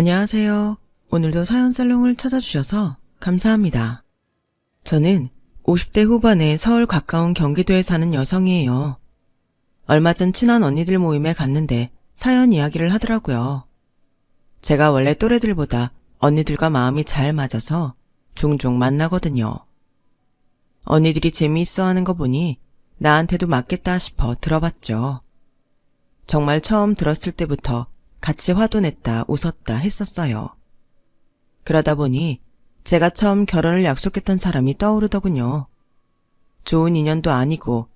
안녕하세요. 오늘도 사연살롱을 찾아주셔서 감사합니다. 저는 50대 후반에 서울 가까운 경기도에 사는 여성이에요. 얼마 전 친한 언니들 모임에 갔는데 사연 이야기를 하더라고요. 제가 원래 또래들보다 언니들과 마음이 잘 맞아서 종종 만나거든요. 언니들이 재미있어 하는 거 보니 나한테도 맞겠다 싶어 들어봤죠. 정말 처음 들었을 때부터 같이 화도 냈다 웃었다 했었어요. 그러다 보니 제가 처음 결혼을 약속했던 사람이 떠오르더군요. 좋은 인연도 아니고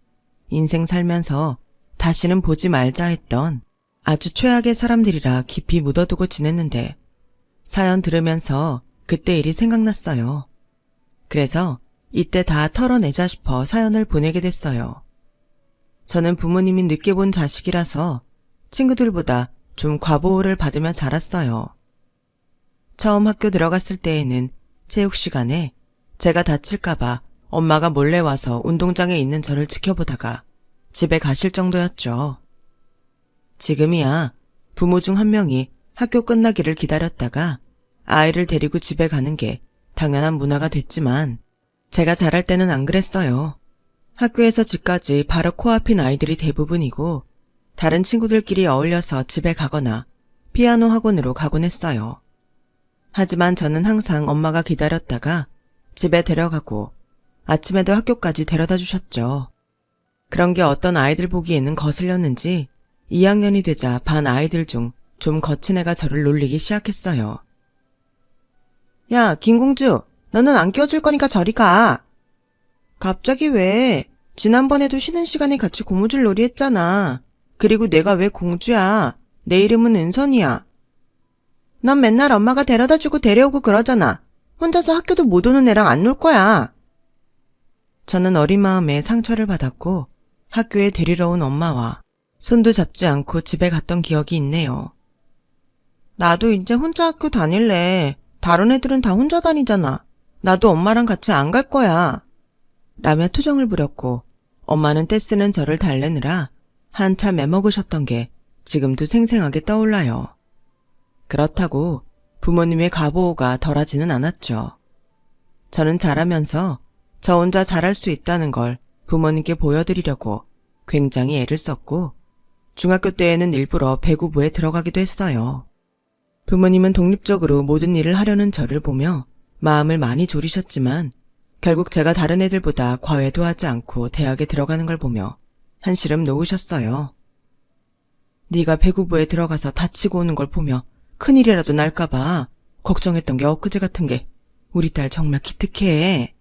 인생 살면서 다시는 보지 말자 했던 아주 최악의 사람들이라 깊이 묻어두고 지냈는데 사연 들으면서 그때 일이 생각났어요. 그래서 이때 다 털어내자 싶어 사연을 보내게 됐어요. 저는 부모님이 늦게 본 자식이라서 친구들보다 좀 과보호를 받으며 자랐어요. 처음 학교 들어갔을 때에는 체육 시간에 제가 다칠까봐 엄마가 몰래 와서 운동장에 있는 저를 지켜보다가 집에 가실 정도였죠. 지금이야 부모 중 한 명이 학교 끝나기를 기다렸다가 아이를 데리고 집에 가는 게 당연한 문화가 됐지만 제가 자랄 때는 안 그랬어요. 학교에서 집까지 바로 코앞인 아이들이 대부분이고 다른 친구들끼리 어울려서 집에 가거나 피아노 학원으로 가곤 했어요. 하지만 저는 항상 엄마가 기다렸다가 집에 데려가고 아침에도 학교까지 데려다 주셨죠. 그런 게 어떤 아이들 보기에는 거슬렸는지 2학년이 되자 반 아이들 중 좀 거친 애가 저를 놀리기 시작했어요. 야, 김공주, 너는 안 끼워줄 거니까 저리 가. 갑자기 왜? 지난번에도 쉬는 시간에 같이 고무줄 놀이 했잖아. 그리고 내가 왜 공주야? 내 이름은 은선이야. 넌 맨날 엄마가 데려다주고 데려오고 그러잖아. 혼자서 학교도 못 오는 애랑 안 놀 거야. 저는 어린 마음에 상처를 받았고 학교에 데리러 온 엄마와 손도 잡지 않고 집에 갔던 기억이 있네요. 나도 이제 혼자 학교 다닐래. 다른 애들은 다 혼자 다니잖아. 나도 엄마랑 같이 안 갈 거야. 라며 투정을 부렸고 엄마는 떼쓰는 저를 달래느라 한참 애먹으셨던 게 지금도 생생하게 떠올라요. 그렇다고 부모님의 과보호가 덜하지는 않았죠. 저는 자라면서 저 혼자 잘할 수 있다는 걸 부모님께 보여드리려고 굉장히 애를 썼고 중학교 때에는 일부러 배구부에 들어가기도 했어요. 부모님은 독립적으로 모든 일을 하려는 저를 보며 마음을 많이 졸이셨지만 결국 제가 다른 애들보다 과외도 하지 않고 대학에 들어가는 걸 보며 한시름 놓으셨어요. 네가 배구부에 들어가서 다치고 오는 걸 보며 큰일이라도 날까봐 걱정했던 게 엊그제 같은 게 우리 딸 정말 기특해.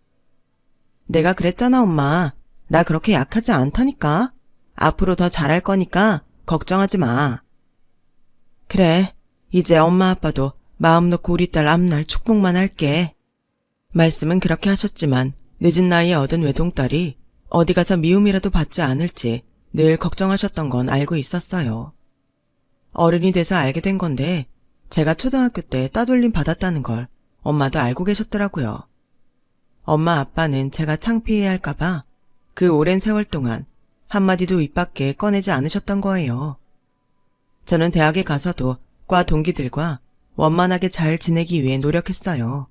내가 그랬잖아 엄마. 나 그렇게 약하지 않다니까. 앞으로 더 잘할 거니까 걱정하지 마. 그래. 이제 엄마 아빠도 마음 놓고 우리 딸 앞날 축복만 할게. 말씀은 그렇게 하셨지만 늦은 나이에 얻은 외동딸이 어디 가서 미움이라도 받지 않을지 늘 걱정하셨던 건 알고 있었어요. 어른이 돼서 알게 된 건데 제가 초등학교 때 따돌림 받았다는 걸 엄마도 알고 계셨더라고요. 엄마 아빠는 제가 창피해할까봐 그 오랜 세월 동안 한마디도 입 밖에 꺼내지 않으셨던 거예요. 저는 대학에 가서도 과 동기들과 원만하게 잘 지내기 위해 노력했어요.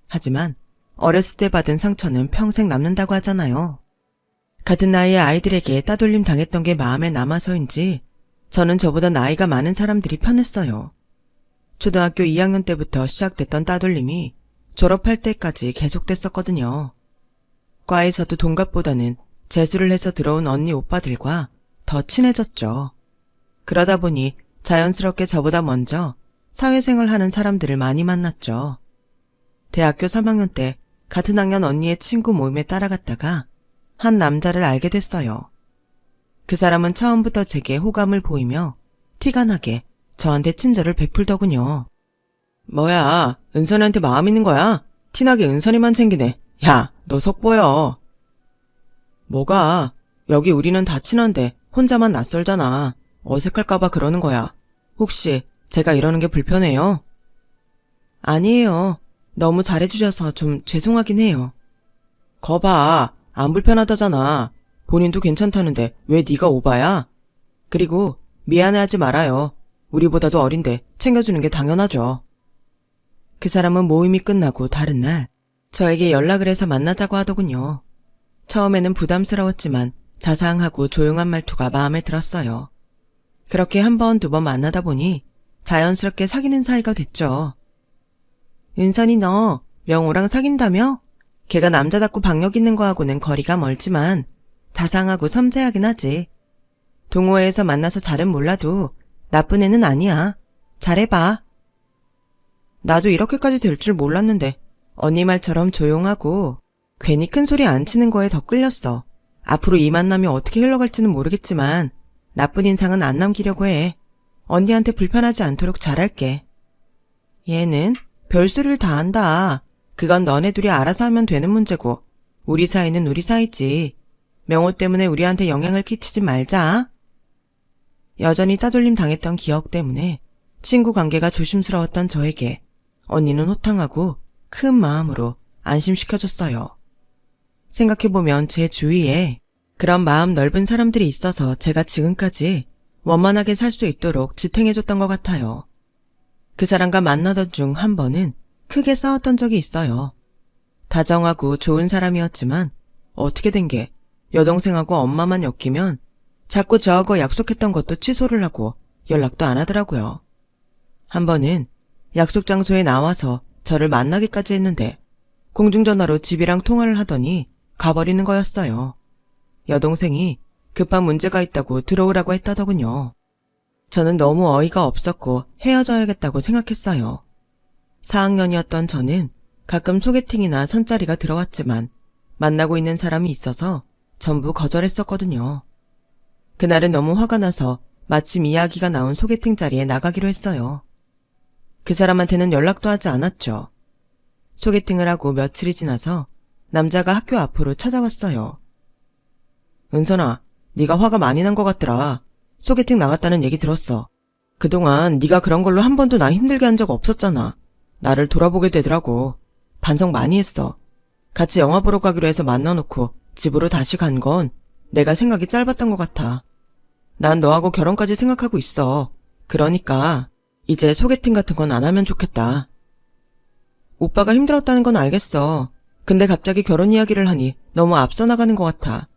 하지만 어렸을 때 받은 상처는 평생 남는다고 하잖아요. 같은 나이의 아이들에게 따돌림 당했던 게 마음에 남아서인지 저는 저보다 나이가 많은 사람들이 편했어요. 초등학교 2학년 때부터 시작됐던 따돌림이 졸업할 때까지 계속됐었거든요. 과에서도 동갑보다는 재수를 해서 들어온 언니 오빠들과 더 친해졌죠. 그러다 보니 자연스럽게 저보다 먼저 사회생활 하는 사람들을 많이 만났죠. 대학교 3학년 때 같은 학년 언니의 친구 모임에 따라갔다가 한 남자를 알게 됐어요. 그 사람은 처음부터 제게 호감을 보이며 티가 나게 저한테 친절을 베풀더군요. 뭐야, 은선이한테 마음 있는 거야? 티나게 은선이만 챙기네. 야, 너 속 보여. 뭐가? 여기 우리는 다 친한데 혼자만 낯설잖아. 어색할까봐 그러는 거야. 혹시 제가 이러는 게 불편해요? 아니에요. 너무 잘해주셔서 좀 죄송하긴 해요. 거봐, 안 불편하다잖아. 본인도 괜찮다는데 왜 네가 오바야? 그리고 미안해하지 말아요. 우리보다도 어린데 챙겨주는 게 당연하죠. 그 사람은 모임이 끝나고 다른 날 저에게 연락을 해서 만나자고 하더군요. 처음에는 부담스러웠지만 자상하고 조용한 말투가 마음에 들었어요. 그렇게 한 번, 두 번 만나다 보니 자연스럽게 사귀는 사이가 됐죠. 은선이 너 명호랑 사귄다며? 걔가 남자답고 박력 있는 거하고는 거리가 멀지만 자상하고 섬세하긴 하지. 동호회에서 만나서 잘은 몰라도 나쁜 애는 아니야. 잘해봐. 나도 이렇게까지 될 줄 몰랐는데 언니 말처럼 조용하고 괜히 큰 소리 안 치는 거에 더 끌렸어. 앞으로 이 만남이 어떻게 흘러갈지는 모르겠지만 나쁜 인상은 안 남기려고 해. 언니한테 불편하지 않도록 잘할게. 얘는 별소리를 다 한다. 그건 너네 둘이 알아서 하면 되는 문제고 우리 사이는 우리 사이지. 명호 때문에 우리한테 영향을 끼치지 말자. 여전히 따돌림 당했던 기억 때문에 친구 관계가 조심스러웠던 저에게 언니는 호탕하고 큰 마음으로 안심시켜줬어요. 생각해보면 제 주위에 그런 마음 넓은 사람들이 있어서 제가 지금까지 원만하게 살 수 있도록 지탱해줬던 것 같아요. 그 사람과 만나던 중 한 번은 크게 싸웠던 적이 있어요. 다정하고 좋은 사람이었지만 어떻게 된 게 여동생하고 엄마만 엮이면 자꾸 저하고 약속했던 것도 취소를 하고 연락도 안 하더라고요. 한 번은 약속 장소에 나와서 저를 만나기까지 했는데 공중전화로 집이랑 통화를 하더니 가버리는 거였어요. 여동생이 급한 문제가 있다고 들어오라고 했다더군요. 저는 너무 어이가 없었고 헤어져야겠다고 생각했어요. 4학년이었던 저는 가끔 소개팅이나 선짜리가 들어왔지만 만나고 있는 사람이 있어서 전부 거절했었거든요. 그날은 너무 화가 나서 마침 이야기가 나온 소개팅 자리에 나가기로 했어요. 그 사람한테는 연락도 하지 않았죠. 소개팅을 하고 며칠이 지나서 남자가 학교 앞으로 찾아왔어요. 은선아, 네가 화가 많이 난 것 같더라. 소개팅 나갔다는 얘기 들었어. 그동안 네가 그런 걸로 한 번도 나 힘들게 한 적 없었잖아. 나를 돌아보게 되더라고. 반성 많이 했어. 같이 영화 보러 가기로 해서 만나놓고 집으로 다시 간 건 내가 생각이 짧았던 것 같아. 난 너하고 결혼까지 생각하고 있어. 그러니까 이제 소개팅 같은 건 안 하면 좋겠다. 오빠가 힘들었다는 건 알겠어. 근데 갑자기 결혼 이야기를 하니 너무 앞서 나가는 것 같아.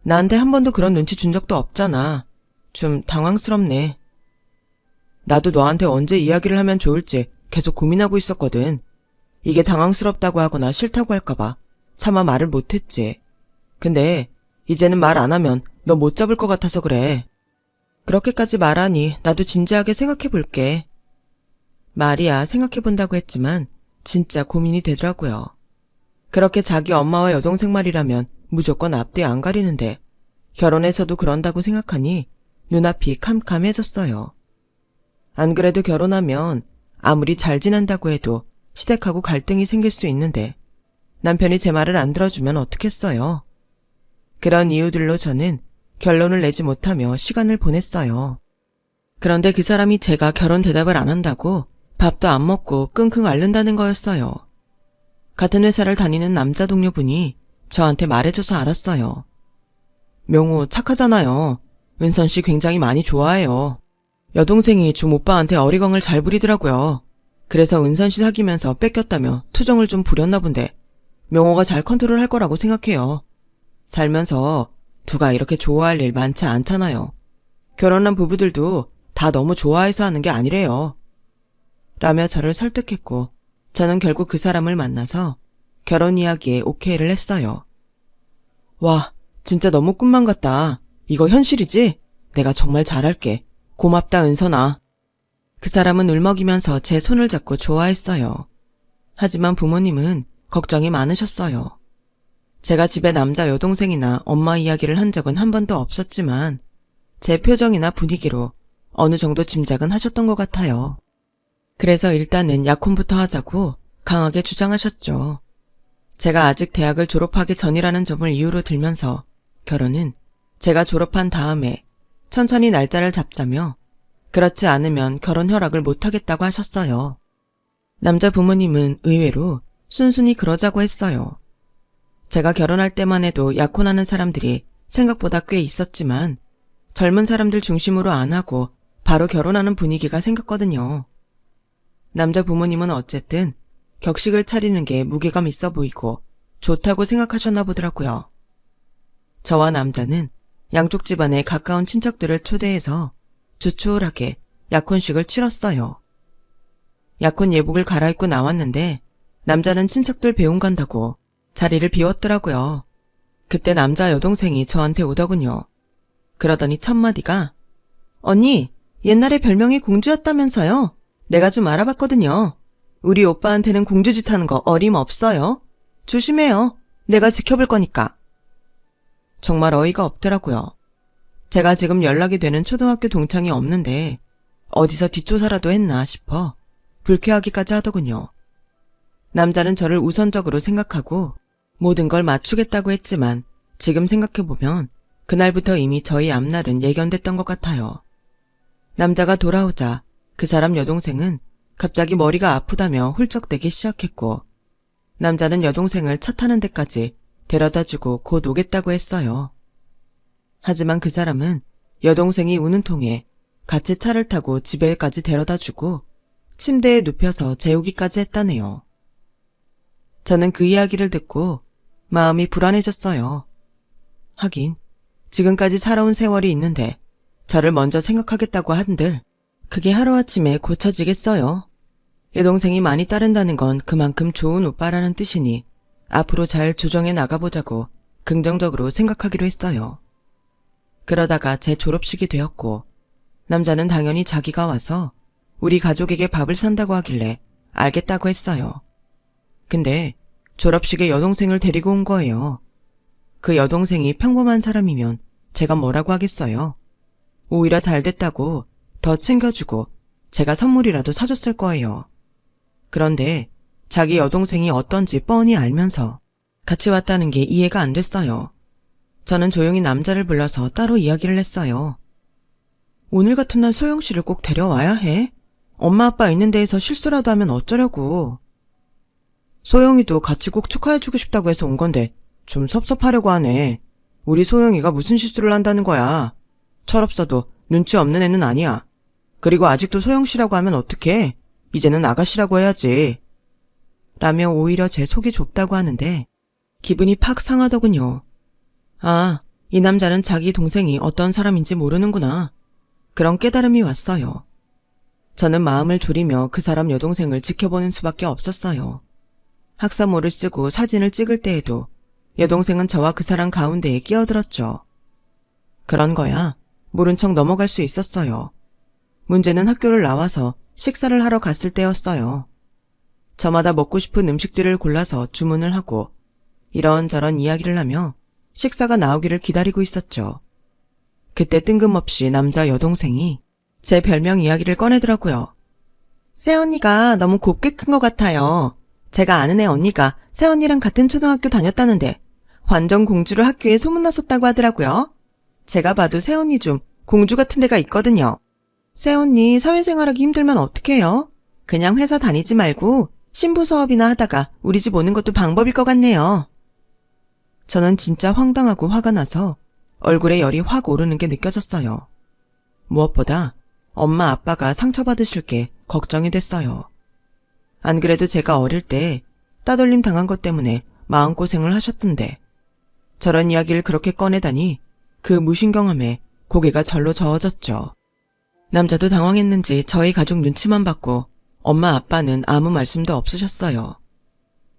나한테 한 번도 그런 눈치 준 적도 없잖아. 좀 당황스럽네. 나도 너한테 언제 이야기를 하면 좋을지 계속 고민하고 있었거든. 이게 당황스럽다고 하거나 싫다고 할까봐 차마 말을 못했지. 근데 이제는 말 안 하면 너 못 잡을 것 같아서 그래. 그렇게까지 말하니 나도 진지하게 생각해볼게. 말이야 생각해본다고 했지만 진짜 고민이 되더라고요. 그렇게 자기 엄마와 여동생 말이라면 무조건 앞뒤 안 가리는데 결혼해서도 그런다고 생각하니 눈앞이 캄캄해졌어요. 안 그래도 결혼하면 아무리 잘 지낸다고 해도 시댁하고 갈등이 생길 수 있는데 남편이 제 말을 안 들어주면 어떡했어요. 그런 이유들로 저는 결론을 내지 못하며 시간을 보냈어요. 그런데 그 사람이 제가 결혼 대답을 안 한다고 밥도 안 먹고 끙끙 앓는다는 거였어요. 같은 회사를 다니는 남자 동료분이 저한테 말해줘서 알았어요. 명호 착하잖아요. 은선 씨 굉장히 많이 좋아해요. 여동생이 좀 오빠한테 어리광을 잘 부리더라고요. 그래서 은선 씨 사귀면서 뺏겼다며 투정을 좀 부렸나 본데 명호가 잘 컨트롤할 거라고 생각해요. 살면서 누가 이렇게 좋아할 일 많지 않잖아요. 결혼한 부부들도 다 너무 좋아해서 하는 게 아니래요. 라며 저를 설득했고 저는 결국 그 사람을 만나서 결혼 이야기에 오케이를 했어요. 와, 진짜 너무 꿈만 같다. 이거 현실이지? 내가 정말 잘할게. 고맙다, 은선아. 그 사람은 울먹이면서 제 손을 잡고 좋아했어요. 하지만 부모님은 걱정이 많으셨어요. 제가 집에 남자 여동생이나 엄마 이야기를 한 적은 한 번도 없었지만 제 표정이나 분위기로 어느 정도 짐작은 하셨던 것 같아요. 그래서 일단은 약혼부터 하자고 강하게 주장하셨죠. 제가 아직 대학을 졸업하기 전이라는 점을 이유로 들면서 결혼은 제가 졸업한 다음에 천천히 날짜를 잡자며 그렇지 않으면 결혼 허락을 못하겠다고 하셨어요. 남자 부모님은 의외로 순순히 그러자고 했어요. 제가 결혼할 때만 해도 약혼하는 사람들이 생각보다 꽤 있었지만 젊은 사람들 중심으로 안 하고 바로 결혼하는 분위기가 생겼거든요. 남자 부모님은 어쨌든 격식을 차리는 게 무게감 있어 보이고 좋다고 생각하셨나 보더라고요. 저와 남자는 양쪽 집안의 가까운 친척들을 초대해서 조촐하게 약혼식을 치렀어요. 약혼 예복을 갈아입고 나왔는데 남자는 친척들 배웅 간다고 자리를 비웠더라고요. 그때 남자 여동생이 저한테 오더군요. 그러더니 첫 마디가 언니, 옛날에 별명이 공주였다면서요? 내가 좀 알아봤거든요. 우리 오빠한테는 공주짓 하는 거 어림없어요. 조심해요. 내가 지켜볼 거니까. 정말 어이가 없더라고요. 제가 지금 연락이 되는 초등학교 동창이 없는데 어디서 뒷조사라도 했나 싶어 불쾌하기까지 하더군요. 남자는 저를 우선적으로 생각하고 모든 걸 맞추겠다고 했지만 지금 생각해보면 그날부터 이미 저희 앞날은 예견됐던 것 같아요. 남자가 돌아오자 그 사람 여동생은 갑자기 머리가 아프다며 훌쩍대기 시작했고 남자는 여동생을 차 타는 데까지 데려다주고 곧 오겠다고 했어요. 하지만 그 사람은 여동생이 우는 통에 같이 차를 타고 집에까지 데려다주고 침대에 눕혀서 재우기까지 했다네요. 저는 그 이야기를 듣고 마음이 불안해졌어요. 하긴 지금까지 살아온 세월이 있는데 저를 먼저 생각하겠다고 한들 그게 하루아침에 고쳐지겠어요. 여동생이 많이 따른다는 건 그만큼 좋은 오빠라는 뜻이니 앞으로 잘 조정해 나가보자고 긍정적으로 생각하기로 했어요. 그러다가 제 졸업식이 되었고 남자는 당연히 자기가 와서 우리 가족에게 밥을 산다고 하길래 알겠다고 했어요. 근데 졸업식에 여동생을 데리고 온 거예요. 그 여동생이 평범한 사람이면 제가 뭐라고 하겠어요. 오히려 잘 됐다고 더 챙겨주고 제가 선물이라도 사줬을 거예요. 그런데 자기 여동생이 어떤지 뻔히 알면서 같이 왔다는 게 이해가 안 됐어요. 저는 조용히 남자를 불러서 따로 이야기를 했어요. 오늘 같은 날 소영 씨를 꼭 데려와야 해? 엄마 아빠 있는 데에서 실수라도 하면 어쩌려고. 소영이도 같이 꼭 축하해주고 싶다고 해서 온 건데 좀 섭섭하려고 하네. 우리 소영이가 무슨 실수를 한다는 거야. 철없어도 눈치 없는 애는 아니야. 그리고 아직도 소영 씨라고 하면 어떡해. 이제는 아가씨라고 해야지. 라며 오히려 제 속이 좁다고 하는데 기분이 팍 상하더군요. 아, 이 남자는 자기 동생이 어떤 사람인지 모르는구나. 그런 깨달음이 왔어요. 저는 마음을 졸이며 그 사람 여동생을 지켜보는 수밖에 없었어요. 학사모를 쓰고 사진을 찍을 때에도 여동생은 저와 그 사람 가운데에 끼어들었죠. 그런 거야 모른 척 넘어갈 수 있었어요. 문제는 학교를 나와서 식사를 하러 갔을 때였어요. 저마다 먹고 싶은 음식들을 골라서 주문을 하고 이런저런 이야기를 하며 식사가 나오기를 기다리고 있었죠. 그때 뜬금없이 남자 여동생이 제 별명 이야기를 꺼내더라고요. 새언니가 너무 곱게 큰 것 같아요. 제가 아는 애 언니가 새언니랑 같은 초등학교 다녔다는데 완전 공주로 학교에 소문났었다고 하더라고요. 제가 봐도 새언니 좀 공주 같은 데가 있거든요. 새언니 사회생활하기 힘들면 어떡해요? 그냥 회사 다니지 말고 신부 수업이나 하다가 우리 집 오는 것도 방법일 것 같네요. 저는 진짜 황당하고 화가 나서 얼굴에 열이 확 오르는 게 느껴졌어요. 무엇보다 엄마 아빠가 상처받으실 게 걱정이 됐어요. 안 그래도 제가 어릴 때 따돌림 당한 것 때문에 마음고생을 하셨던데 저런 이야기를 그렇게 꺼내다니 그 무신경함에 고개가 절로 저어졌죠. 남자도 당황했는지 저희 가족 눈치만 봤고 엄마 아빠는 아무 말씀도 없으셨어요.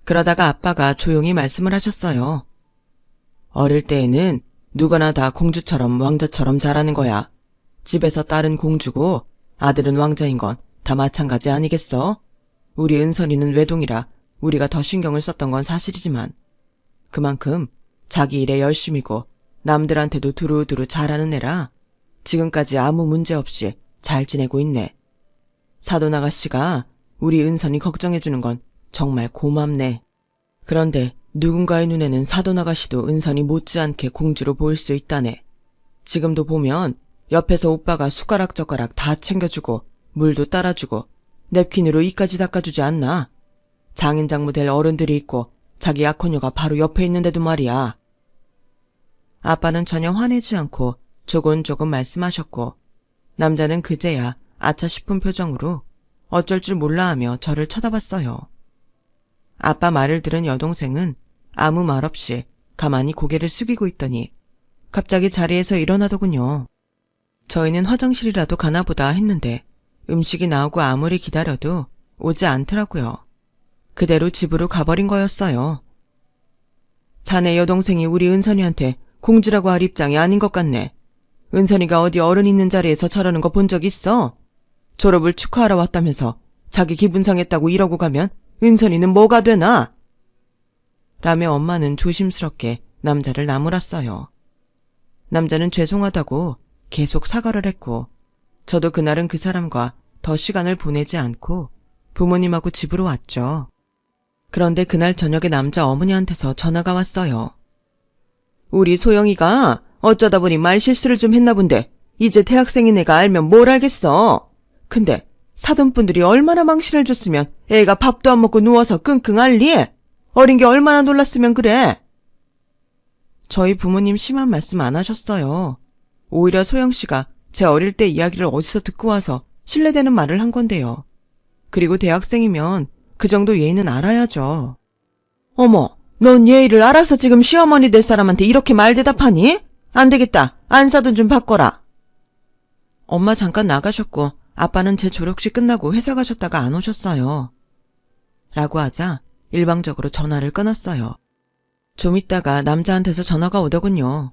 그러다가 아빠가 조용히 말씀을 하셨어요. 어릴 때에는 누구나 다 공주처럼 왕자처럼 자라는 거야. 집에서 딸은 공주고 아들은 왕자인 건 다 마찬가지 아니겠어? 우리 은선이는 외동이라 우리가 더 신경을 썼던 건 사실이지만 그만큼 자기 일에 열심이고 남들한테도 두루두루 잘하는 애라 지금까지 아무 문제 없이 잘 지내고 있네. 사돈 아가씨가 우리 은선이 걱정해주는 건 정말 고맙네. 그런데 누군가의 눈에는 사돈 아가씨도 은선이 못지않게 공주로 보일 수 있다네. 지금도 보면 옆에서 오빠가 숟가락젓가락 다 챙겨주고 물도 따라주고 냅킨으로 이까지 닦아주지 않나? 장인장모 될 어른들이 있고 자기 약혼녀가 바로 옆에 있는데도 말이야. 아빠는 전혀 화내지 않고 조곤조곤 말씀하셨고 남자는 그제야 아차 싶은 표정으로 어쩔 줄 몰라 하며 저를 쳐다봤어요. 아빠 말을 들은 여동생은 아무 말 없이 가만히 고개를 숙이고 있더니 갑자기 자리에서 일어나더군요. 저희는 화장실이라도 가나보다 했는데 음식이 나오고 아무리 기다려도 오지 않더라고요. 그대로 집으로 가버린 거였어요. 자네 여동생이 우리 은선이한테 공주라고 할 입장이 아닌 것 같네. 은선이가 어디 어른 있는 자리에서 저러는 거 본 적 있어? 졸업을 축하하러 왔다면서 자기 기분 상했다고 이러고 가면 은선이는 뭐가 되나? 라며 엄마는 조심스럽게 남자를 나무랐어요. 남자는 죄송하다고 계속 사과를 했고 저도 그날은 그 사람과 더 시간을 보내지 않고 부모님하고 집으로 왔죠. 그런데 그날 저녁에 남자 어머니한테서 전화가 왔어요. 우리 소영이가 어쩌다 보니 말실수를 좀 했나 본데 이제 대학생인 애가 알면 뭘 알겠어. 근데 사돈분들이 얼마나 망신을 줬으면 애가 밥도 안 먹고 누워서 끙끙 앓리? 어린 게 얼마나 놀랐으면 그래? 저희 부모님 심한 말씀 안 하셨어요. 오히려 소영씨가 제 어릴 때 이야기를 어디서 듣고 와서 신뢰되는 말을 한 건데요. 그리고 대학생이면 그 정도 예의는 알아야죠. 어머, 넌 예의를 알아서 지금 시어머니 될 사람한테 이렇게 말 대답하니? 안 되겠다. 안사돈 좀 바꿔라. 엄마 잠깐 나가셨고 아빠는 제 졸업식 끝나고 회사 가셨다가 안 오셨어요. 라고 하자 일방적으로 전화를 끊었어요. 좀 있다가 남자한테서 전화가 오더군요.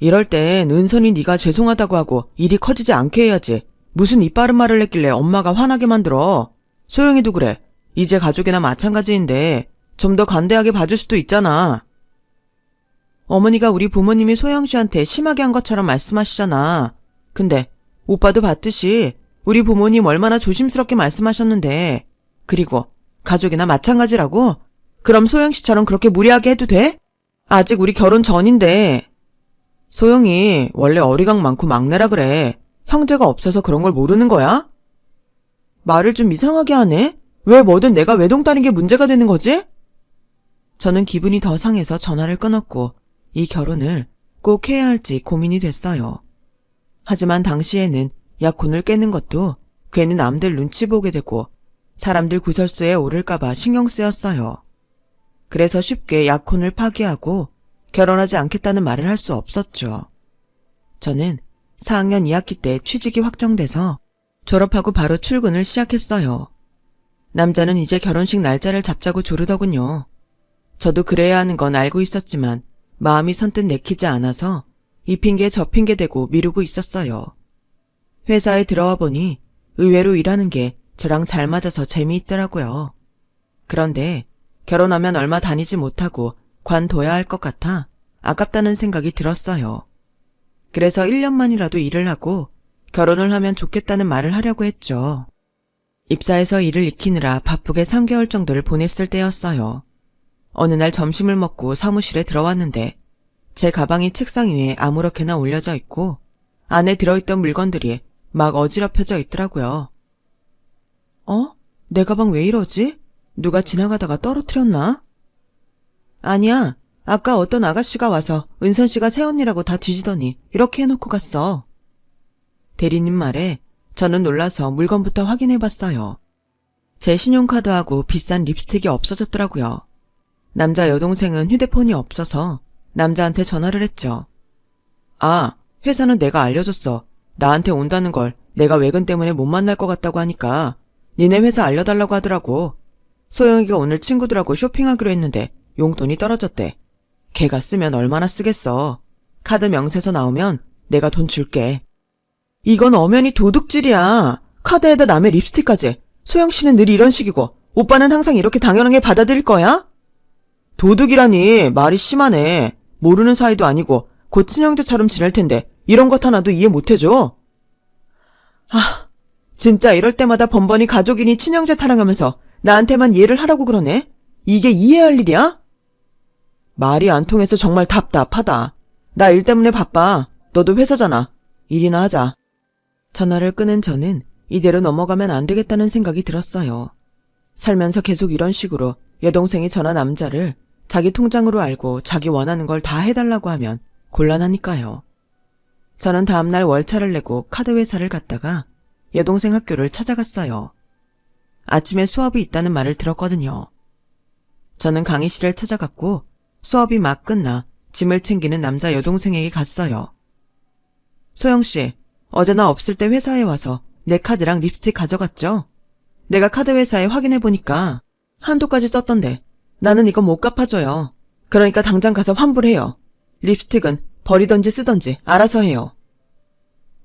이럴 땐 은선이 네가 죄송하다고 하고 일이 커지지 않게 해야지. 무슨 이빠른 말을 했길래 엄마가 화나게 만들어. 소영이도 그래. 이제 가족이나 마찬가지인데 좀 더 관대하게 봐줄 수도 있잖아. 어머니가 우리 부모님이 소영 씨한테 심하게 한 것처럼 말씀하시잖아. 근데 오빠도 봤듯이 우리 부모님 얼마나 조심스럽게 말씀하셨는데 그리고 가족이나 마찬가지라고? 그럼 소영 씨처럼 그렇게 무리하게 해도 돼? 아직 우리 결혼 전인데. 소영이 원래 어리광 많고 막내라 그래. 형제가 없어서 그런 걸 모르는 거야? 말을 좀 이상하게 하네? 왜 뭐든 내가 외동딸인 게 문제가 되는 거지? 저는 기분이 더 상해서 전화를 끊었고 이 결혼을 꼭 해야 할지 고민이 됐어요. 하지만 당시에는 약혼을 깨는 것도 괜히 남들 눈치 보게 되고 사람들 구설수에 오를까봐 신경 쓰였어요. 그래서 쉽게 약혼을 파기하고 결혼하지 않겠다는 말을 할 수 없었죠. 저는 4학년 2학기 때 취직이 확정돼서 졸업하고 바로 출근을 시작했어요. 남자는 이제 결혼식 날짜를 잡자고 조르더군요. 저도 그래야 하는 건 알고 있었지만 마음이 선뜻 내키지 않아서 이 핑계 저 핑계 대고 미루고 있었어요. 회사에 들어와 보니 의외로 일하는 게 저랑 잘 맞아서 재미있더라고요. 그런데 결혼하면 얼마 다니지 못하고 관둬야 할 것 같아 아깝다는 생각이 들었어요. 그래서 1년만이라도 일을 하고 결혼을 하면 좋겠다는 말을 하려고 했죠. 입사해서 일을 익히느라 바쁘게 3개월 정도를 보냈을 때였어요. 어느 날 점심을 먹고 사무실에 들어왔는데 제 가방이 책상 위에 아무렇게나 올려져 있고 안에 들어있던 물건들이 막 어지럽혀져 있더라고요. 내 가방 왜 이러지? 누가 지나가다가 떨어뜨렸나? 아니야. 아까 어떤 아가씨가 와서 은선 씨가 새언니라고 다 뒤지더니 이렇게 해놓고 갔어. 대리님 말에 저는 놀라서 물건부터 확인해봤어요. 제 신용카드하고 비싼 립스틱이 없어졌더라고요. 남자 여동생은 휴대폰이 없어서 남자한테 전화를 했죠. 아, 회사는 내가 알려줬어. 나한테 온다는 걸 내가 외근 때문에 못 만날 것 같다고 하니까 니네 회사 알려달라고 하더라고. 소영이가 오늘 친구들하고 쇼핑하기로 했는데 용돈이 떨어졌대. 걔가 쓰면 얼마나 쓰겠어. 카드 명세서 나오면 내가 돈 줄게. 이건 엄연히 도둑질이야. 카드에다 남의 립스틱까지. 소영 씨는 늘 이런 식이고 오빠는 항상 이렇게 당연하게 받아들일 거야? 도둑이라니 말이 심하네. 모르는 사이도 아니고 곧 친형제처럼 지낼 텐데 이런 것 하나도 이해 못 해줘. 진짜 이럴 때마다 번번이 가족이니 친형제 타령하면서 나한테만 이해를 하라고 그러네? 이게 이해할 일이야? 말이 안 통해서 정말 답답하다. 나 일 때문에 바빠. 너도 회사잖아. 일이나 하자. 전화를 끊은 저는 이대로 넘어가면 안 되겠다는 생각이 들었어요. 살면서 계속 이런 식으로 여동생이 전화 남자를 자기 통장으로 알고 자기 원하는 걸 다 해달라고 하면 곤란하니까요. 저는 다음날 월차를 내고 카드 회사를 갔다가 여동생 학교를 찾아갔어요. 아침에 수업이 있다는 말을 들었거든요. 저는 강희 씨를 찾아갔고 수업이 막 끝나 짐을 챙기는 남자 여동생에게 갔어요. 소영 씨, 어제 나 없을 때 회사에 와서 내 카드랑 립스틱 가져갔죠? 내가 카드 회사에 확인해 보니까 한도까지 썼던데 나는 이거 못 갚아줘요. 그러니까 당장 가서 환불해요. 립스틱은 버리던지 쓰던지 알아서 해요.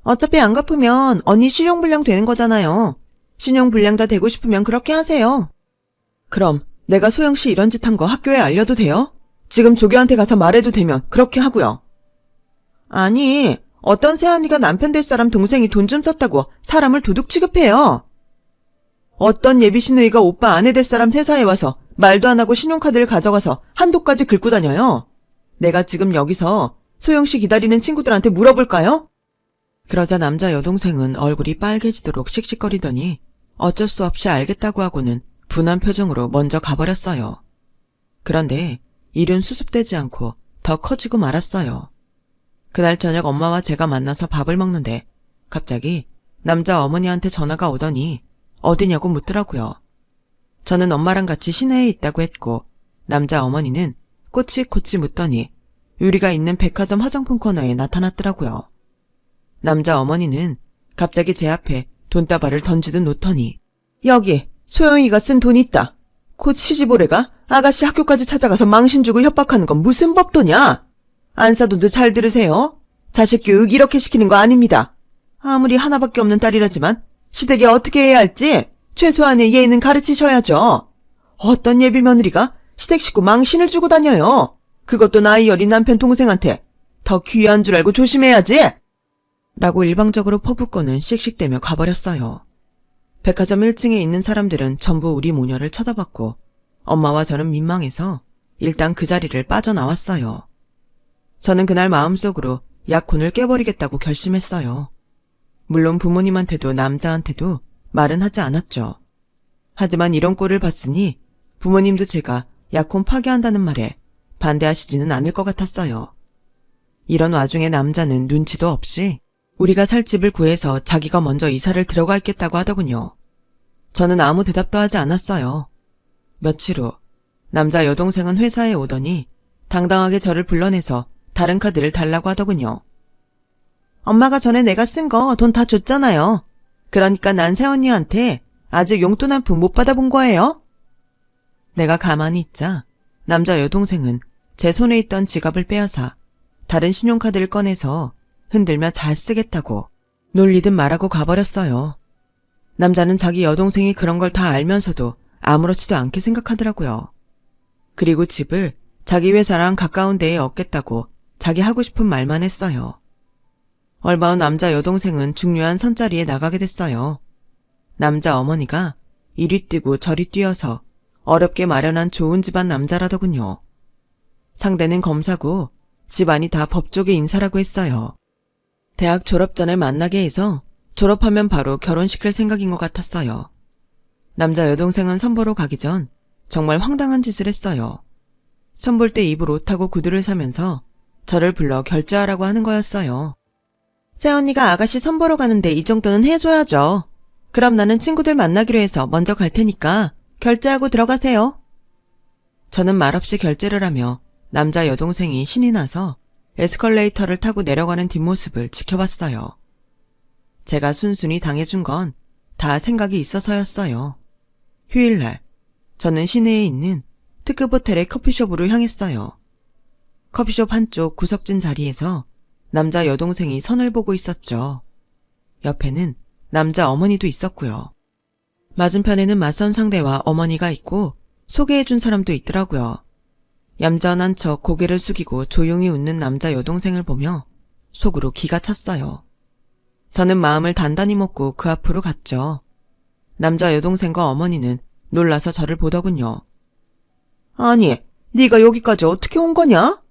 어차피 안 갚으면 언니 신용불량 되는 거잖아요. 신용불량 다 되고 싶으면 그렇게 하세요. 그럼 내가 소영 씨 이런 짓 한 거 학교에 알려도 돼요? 지금 조교한테 가서 말해도 되면 그렇게 하고요. 아니, 어떤 새언니가 남편 될 사람 동생이 돈 좀 썼다고 사람을 도둑 취급해요. 어떤 예비신우이가 오빠 아내 될 사람 회사에 와서 말도 안 하고 신용카드를 가져가서 한도까지 긁고 다녀요. 내가 지금 여기서 소영 씨 기다리는 친구들한테 물어볼까요? 그러자 남자 여동생은 얼굴이 빨개지도록 씩씩거리더니 어쩔 수 없이 알겠다고 하고는 분한 표정으로 먼저 가버렸어요. 그런데 일은 수습되지 않고 더 커지고 말았어요. 그날 저녁 엄마와 제가 만나서 밥을 먹는데 갑자기 남자 어머니한테 전화가 오더니 어디냐고 묻더라고요. 저는 엄마랑 같이 시내에 있다고 했고 남자 어머니는 꼬치꼬치 묻더니 우리가 있는 백화점 화장품 코너에 나타났더라고요. 남자 어머니는 갑자기 제 앞에 돈다발을 던지듯 놓더니 여기 소영이가 쓴 돈 있다. 곧 시집오래가 아가씨 학교까지 찾아가서 망신 주고 협박하는 건 무슨 법도냐? 안사돈도 잘 들으세요. 자식 교육 이렇게 시키는 거 아닙니다. 아무리 하나밖에 없는 딸이라지만 시댁에 어떻게 해야 할지 최소한의 예의는 가르치셔야죠. 어떤 예비 며느리가 시댁 식구 망신을 주고 다녀요. 그것도 나이 어린 남편 동생한테. 더 귀한 줄 알고 조심해야지. 라고 일방적으로 퍼붓고는 씩씩대며 가버렸어요. 백화점 1층에 있는 사람들은 전부 우리 모녀를 쳐다봤고 엄마와 저는 민망해서 일단 그 자리를 빠져나왔어요. 저는 그날 마음속으로 약혼을 깨버리겠다고 결심했어요. 물론 부모님한테도 남자한테도 말은 하지 않았죠. 하지만 이런 꼴을 봤으니 부모님도 제가 약혼 파기한다는 말에 반대하시지는 않을 것 같았어요. 이런 와중에 남자는 눈치도 없이 우리가 살 집을 구해서 자기가 먼저 이사를 들어가 있겠다고 하더군요. 저는 아무 대답도 하지 않았어요. 며칠 후 남자 여동생은 회사에 오더니 당당하게 저를 불러내서 다른 카드를 달라고 하더군요. 엄마가 전에 내가 쓴 거 돈 다 줬잖아요. 그러니까 난 새언니한테 아직 용돈 한 푼 못 받아본 거예요. 내가 가만히 있자 남자 여동생은 제 손에 있던 지갑을 빼앗아 다른 신용카드를 꺼내서 흔들며 잘 쓰겠다고 놀리듯 말하고 가버렸어요. 남자는 자기 여동생이 그런 걸 다 알면서도 아무렇지도 않게 생각하더라고요. 그리고 집을 자기 회사랑 가까운 데에 얻겠다고 자기 하고 싶은 말만 했어요. 얼마 후 남자 여동생은 중요한 선자리에 나가게 됐어요. 남자 어머니가 이리 뛰고 저리 뛰어서 어렵게 마련한 좋은 집안 남자라더군요. 상대는 검사고 집안이 다 법조계 인사라고 했어요. 대학 졸업 전에 만나게 해서 졸업하면 바로 결혼시킬 생각인 것 같았어요. 남자 여동생은 선보러 가기 전 정말 황당한 짓을 했어요. 선볼 때 입을 옷하고 구두를 사면서 저를 불러 결제하라고 하는 거였어요. 새언니가 아가씨 선보러 가는데 이 정도는 해줘야죠. 그럼 나는 친구들 만나기로 해서 먼저 갈 테니까 결제하고 들어가세요. 저는 말없이 결제를 하며 남자 여동생이 신이 나서 에스컬레이터를 타고 내려가는 뒷모습을 지켜봤어요. 제가 순순히 당해준 건 다 생각이 있어서였어요. 휴일날 저는 시내에 있는 특급 호텔의 커피숍으로 향했어요. 커피숍 한쪽 구석진 자리에서 남자 여동생이 선을 보고 있었죠. 옆에는 남자 어머니도 있었고요. 맞은편에는 맞선 상대와 어머니가 있고 소개해준 사람도 있더라고요. 얌전한 척 고개를 숙이고 조용히 웃는 남자 여동생을 보며 속으로 기가 찼어요. 저는 마음을 단단히 먹고 그 앞으로 갔죠. 남자 여동생과 어머니는 놀라서 저를 보더군요. 아니, 네가 여기까지 어떻게 온 거냐?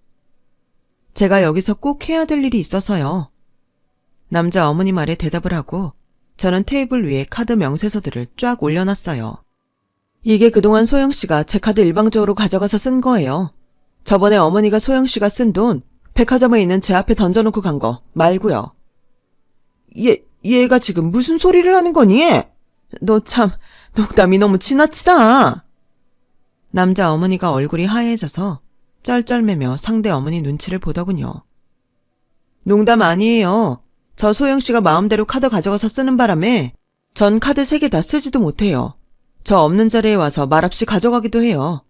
제가 여기서 꼭 해야 될 일이 있어서요. 남자 어머니 말에 대답을 하고 저는 테이블 위에 카드 명세서들을 쫙 올려놨어요. 이게 그동안 소영씨가 제 카드 일방적으로 가져가서 쓴 거예요. 저번에 어머니가 소영씨가 쓴 돈 백화점에 있는 제 앞에 던져놓고 간 거 말고요. 얘가 지금 무슨 소리를 하는 거니? 너 참, 농담이 너무 지나치다. 남자 어머니가 얼굴이 하얘져서 쩔쩔매며 상대 어머니 눈치를 보더군요. 농담 아니에요. 저 소영씨가 마음대로 카드 가져가서 쓰는 바람에 전 카드 3개 다 쓰지도 못해요. 저 없는 자리에 와서 말없이 가져가기도 해요.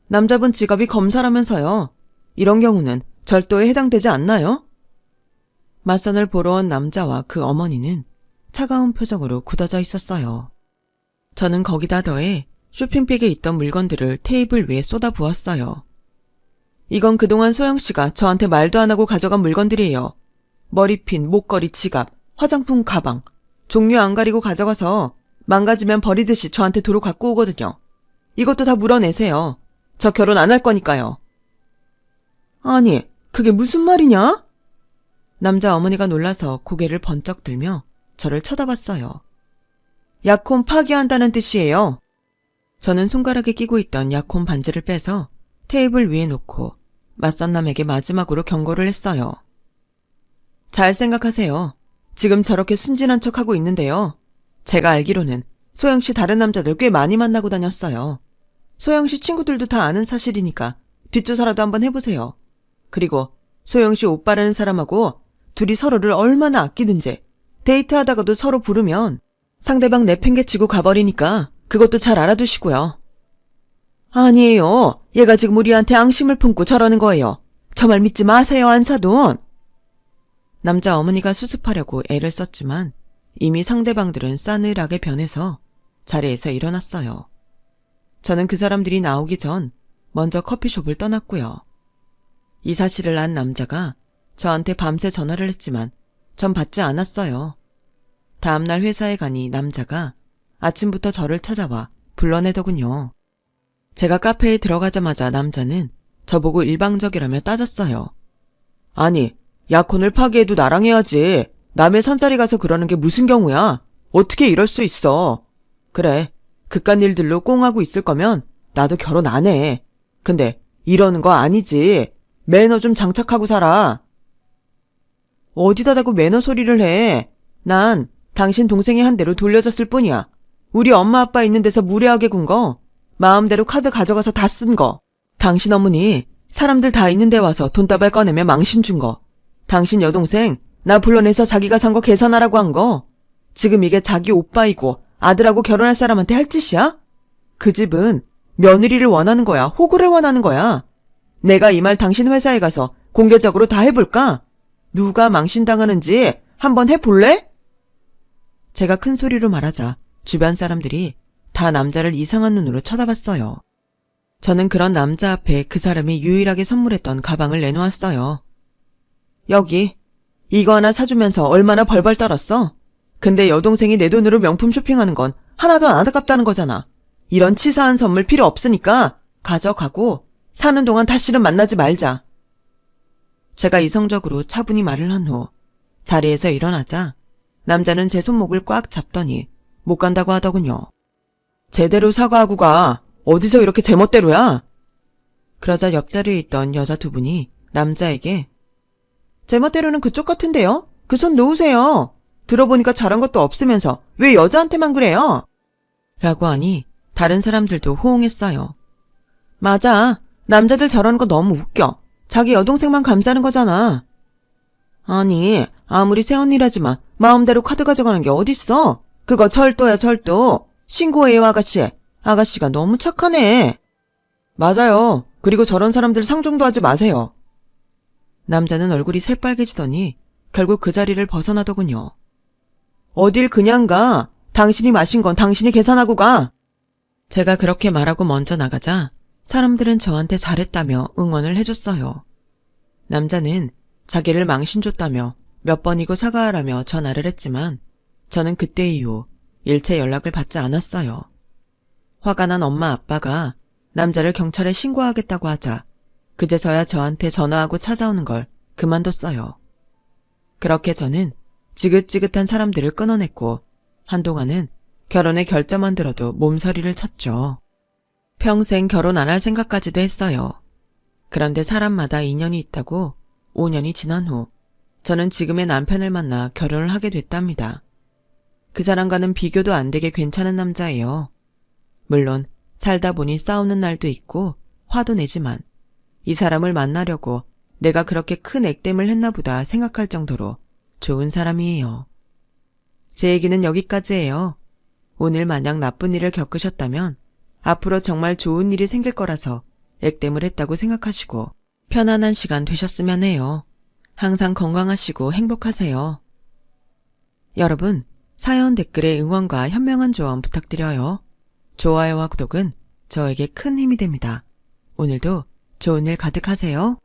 남자분 직업이 검사라면서요. 이런 경우는 절도에 해당되지 않나요? 맞선을 보러 온 남자와 그 어머니는 차가운 표정으로 굳어져 있었어요. 저는 거기다 더해 쇼핑백에 있던 물건들을 테이블 위에 쏟아 부었어요. 이건 그동안 소영씨가 저한테 말도 안 하고 가져간 물건들이에요. 머리핀, 목걸이, 지갑, 화장품, 가방. 종류 안 가리고 가져가서 망가지면 버리듯이 저한테 도로 갖고 오거든요. 이것도 다 물어내세요. 저 결혼 안 할 거니까요. 아니, 그게 무슨 말이냐? 남자 어머니가 놀라서 고개를 번쩍 들며 저를 쳐다봤어요. 약혼 파기한다는 뜻이에요. 저는 손가락에 끼고 있던 약혼 반지를 빼서 테이블 위에 놓고 맞선 남에게 마지막으로 경고를 했어요. 잘 생각하세요. 지금 저렇게 순진한 척하고 있는데요. 제가 알기로는 소영씨 다른 남자들 꽤 많이 만나고 다녔어요. 소영씨 친구들도 다 아는 사실이니까 뒷조사라도 한번 해보세요. 그리고 소영씨 오빠라는 사람하고 둘이 서로를 얼마나 아끼든지 데이트하다가도 서로 부르면 상대방 내팽개치고 가버리니까 그것도 잘 알아두시고요. 아니에요. 얘가 지금 우리한테 앙심을 품고 저러는 거예요. 저 말 믿지 마세요, 안사돈. 남자 어머니가 수습하려고 애를 썼지만 이미 상대방들은 싸늘하게 변해서 자리에서 일어났어요. 저는 그 사람들이 나오기 전 먼저 커피숍을 떠났고요. 이 사실을 안 남자가 저한테 밤새 전화를 했지만 전 받지 않았어요. 다음날 회사에 가니 남자가 아침부터 저를 찾아와 불러내더군요. 제가 카페에 들어가자마자 남자는 저보고 일방적이라며 따졌어요. 아니, 약혼을 파기해도 나랑 해야지. 남의 선자리 가서 그러는 게 무슨 경우야? 어떻게 이럴 수 있어? 그래, 그깟 일들로 꽁하고 있을 거면 나도 결혼 안 해. 근데 이러는 거 아니지. 매너 좀 장착하고 살아. 어디다 대고 매너 소리를 해. 난 당신 동생이 한 대로 돌려줬을 뿐이야. 우리 엄마 아빠 있는 데서 무례하게 군 거, 마음대로 카드 가져가서 다 쓴 거, 당신 어머니 사람들 다 있는 데 와서 돈다발 꺼내며 망신 준 거, 당신 여동생 나 불러내서 자기가 산 거 계산하라고 한 거, 지금 이게 자기 오빠이고 아들하고 결혼할 사람한테 할 짓이야? 그 집은 며느리를 원하는 거야, 호구를 원하는 거야. 내가 이 말 당신 회사에 가서 공개적으로 다 해볼까? 누가 망신당하는지 한번 해볼래? 제가 큰 소리로 말하자 주변 사람들이 다 남자를 이상한 눈으로 쳐다봤어요. 저는 그런 남자 앞에 그 사람이 유일하게 선물했던 가방을 내놓았어요. 여기, 이거 하나 사주면서 얼마나 벌벌 떨었어? 근데 여동생이 내 돈으로 명품 쇼핑하는 건 하나도 안 아깝다는 거잖아. 이런 치사한 선물 필요 없으니까 가져가고 사는 동안 다시는 만나지 말자. 제가 이성적으로 차분히 말을 한 후 자리에서 일어나자 남자는 제 손목을 꽉 잡더니 못 간다고 하더군요. 제대로 사과하고 가. 어디서 이렇게 제멋대로야? 그러자 옆자리에 있던 여자 두 분이 남자에게 제멋대로는 그쪽 같은데요? 그 손 놓으세요. 들어보니까 잘한 것도 없으면서 왜 여자한테만 그래요? 라고 하니 다른 사람들도 호응했어요. 맞아. 남자들 저러는 거 너무 웃겨. 자기 여동생만 감싸는 거잖아. 아니, 아무리 새언니라지만 마음대로 카드 가져가는 게 어딨어? 그거 철도야, 철도. 신고해요, 아가씨. 아가씨가 너무 착하네. 맞아요. 그리고 저런 사람들 상종도 하지 마세요. 남자는 얼굴이 새빨개지더니 결국 그 자리를 벗어나더군요. 어딜 그냥 가. 당신이 마신 건 당신이 계산하고 가. 제가 그렇게 말하고 먼저 나가자 사람들은 저한테 잘했다며 응원을 해줬어요. 남자는 자기를 망신 줬다며 몇 번이고 사과하라며 전화를 했지만 저는 그때 이후 일체 연락을 받지 않았어요. 화가 난 엄마 아빠가 남자를 경찰에 신고하겠다고 하자 그제서야 저한테 전화하고 찾아오는 걸 그만뒀어요. 그렇게 저는 지긋지긋한 사람들을 끊어냈고 한동안은 결혼의 결자만 들어도 몸서리를 쳤죠. 평생 결혼 안 할 생각까지도 했어요. 그런데 사람마다 인연이 있다고 5년이 지난 후 저는 지금의 남편을 만나 결혼을 하게 됐답니다. 그 사람과는 비교도 안 되게 괜찮은 남자예요. 물론 살다 보니 싸우는 날도 있고 화도 내지만 이 사람을 만나려고 내가 그렇게 큰 액땜을 했나 보다 생각할 정도로 좋은 사람이에요. 제 얘기는 여기까지예요. 오늘 만약 나쁜 일을 겪으셨다면 앞으로 정말 좋은 일이 생길 거라서 액땜을 했다고 생각하시고 편안한 시간 되셨으면 해요. 항상 건강하시고 행복하세요. 여러분, 사연 댓글에 응원과 현명한 조언 부탁드려요. 좋아요와 구독은 저에게 큰 힘이 됩니다. 오늘도 좋은 일 가득하세요.